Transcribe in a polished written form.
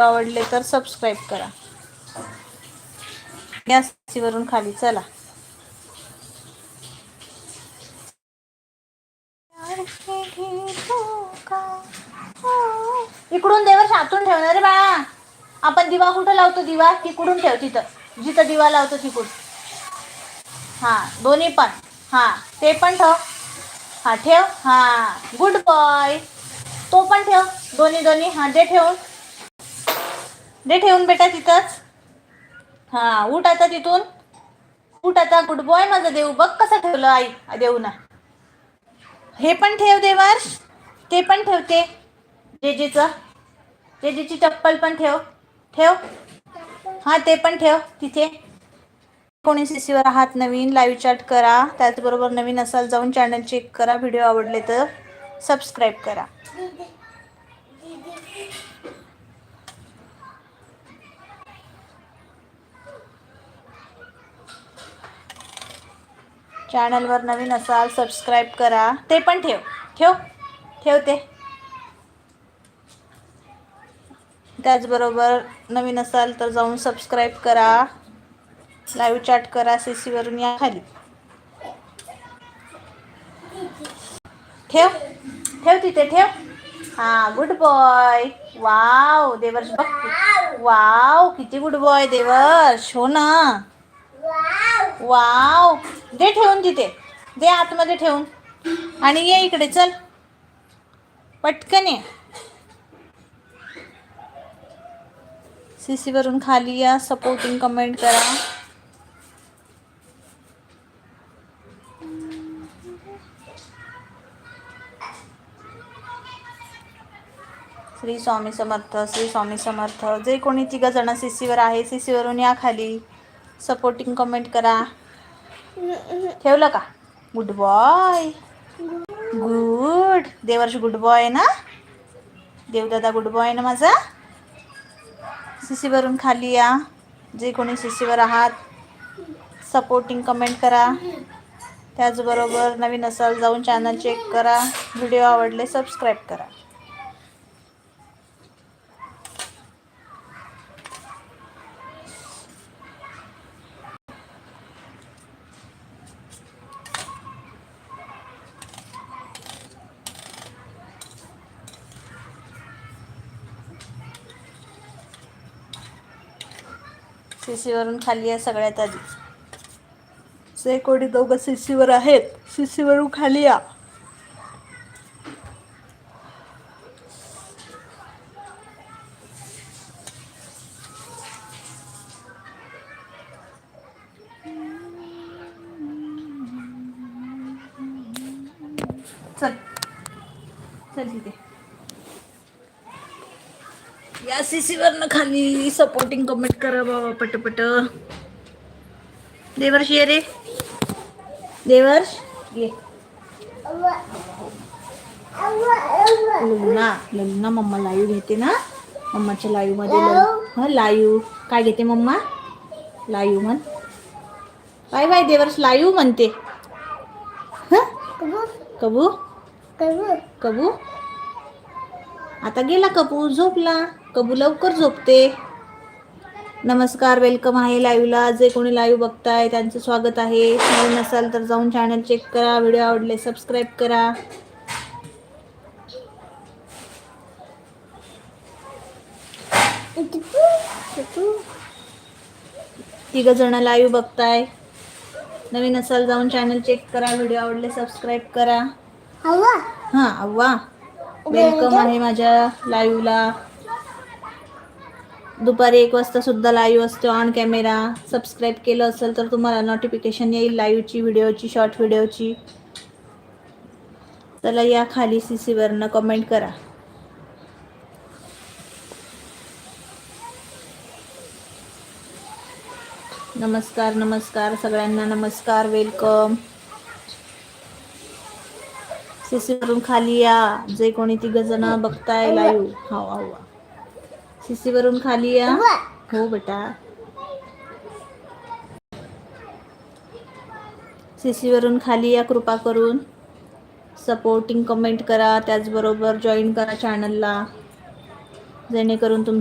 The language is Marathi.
आवडले तर सबस्क्राईब करा. या वरून खाली चला. इकडून देवर आतून ठेवणार रे बाळा. आपण दिवा कुठं लावतो? दिवा तिकडून ठेव, तिथं जिथं दिवा लावतो तिकडून. हा दोन्ही पण. हा ते पण ठेव. हा ठेव. हा गुड बॉय. तो पण ठेव. दोन्ही दोन्ही. हा दे ठेवून. दे ठेवून बेटा तिथंच. हा उठ आता तिथून. उठ आता. गुड बॉय माझा देव. बघ कसं ठेवलं आई देऊना. हे पण ठेव देवर्ष. ते पण ठेवते. जेजेचं. जेजेची चप्पल पण ठेव. ठेव. हा ते पण ठेव तिथे. कोणी सीसीवर आहात नवीन, लाईव्ह चॅट करा. त्याचबरोबर नवीन असाल जाऊन चॅनल चेक करा. व्हिडिओ आवडले तर सबस्क्राईब करा. चॅनलवर नवीन असाल सबस्क्राईब करा. ते पण ठेव. ठेव. ठेव ते. त्याचबरोबर नवीन असाल तर जाऊन सबस्क्राईब करा. लाईव्ह चॅट करा. सीसीवरून या खाली. ठेव. ठेव तिथे ठेव. हा गुड बॉय. वाव देवर्ष बघ. वाव किती गुड बॉय देवर्ष. हो ना. वाव. दे ठेवून तिथे. दे आतमध्ये ठेवून. आणि ये इकडे चल. पटकन ये. सीसीवरून खाली या. सपोर्टिंग कमेंट करा. श्री स्वामी समर्थ. श्री स्वामी समर्थ. जे कोणी 3 जण सीसीवर आहे सीसीवरून या खाली. सपोर्टिंग कमेंट करा. ठेवलं का? Good boy. Good. Devarsh good boy ना. देवदादा गुड बॉय ना माझा. सीसीवरून खाली या. जे कोणी सीसीवर आहात सपोर्टिंग कमेंट करा. त्याचबरोबर नवीन असाल जाऊन चॅनल चेक करा. व्हिडिओ आवडले सबस्क्राईब करा. सीसीवरून खाली या सगळ्यात आधी. जे कोणी दोघं सीसीवर आहेत सीसीवरून खाली या. चल चल तिथे या. सीसीवरनं खाली सपोर्टिंग कमेंट करा बाबा पटपट. देवर्ष ये रे. देवर्ष ये. लुना लुना मम्मा लाईव्ह घेते ना. मम्माच्या लाईव्ह मध्ये लाईव्ह काय घेते मम्मा? लाईव्ह म्हण. बाय बाय देवर्ष लाईव्ह म्हणते. कबू कबू. आता गेला कबू झोपला. कबू लवकर झोपते. नमस्कार वेलकम आहे लाईव्हला. जे कोणी लाईव्ह बघताय त्यांचं स्वागत आहे. नवीन नसाल तर जाऊन चॅनल चेक करा. व्हिडिओ आवडले सबस्क्राईब करा. तिघ जण लाईव्ह बघताय. नवीन असाल जाऊन चॅनल चेक करा. व्हिडिओ आवडले सबस्क्राईब करा. हा अव्वा वेलकम आहे माझ्या लाईव्हला. दुपारी 1 वाजता सुद्धा लाईव्ह असते ऑन कॅमेरा. सबस्क्राईब केलं असेल तर तुम्हाला नोटिफिकेशन येईल लाईव्हची, व्हिडिओची, शॉर्ट व्हिडिओची. चला या खाली सीसीवरनं कमेंट करा. नमस्कार नमस्कार सगळ्यांना. नमस्कार वेलकम. सीसीवरून खाली या. जे कोणी 3 जण बघताय लाईव्ह. हो अव्वा. सीसीवरून खाली या. हो बेटा. सीसीवरून खाली या कृपा करून. सपोर्टिंग कमेंट करा. त्याचबरोबर जॉईन करा चॅनलला जेणेकरून तुमच्या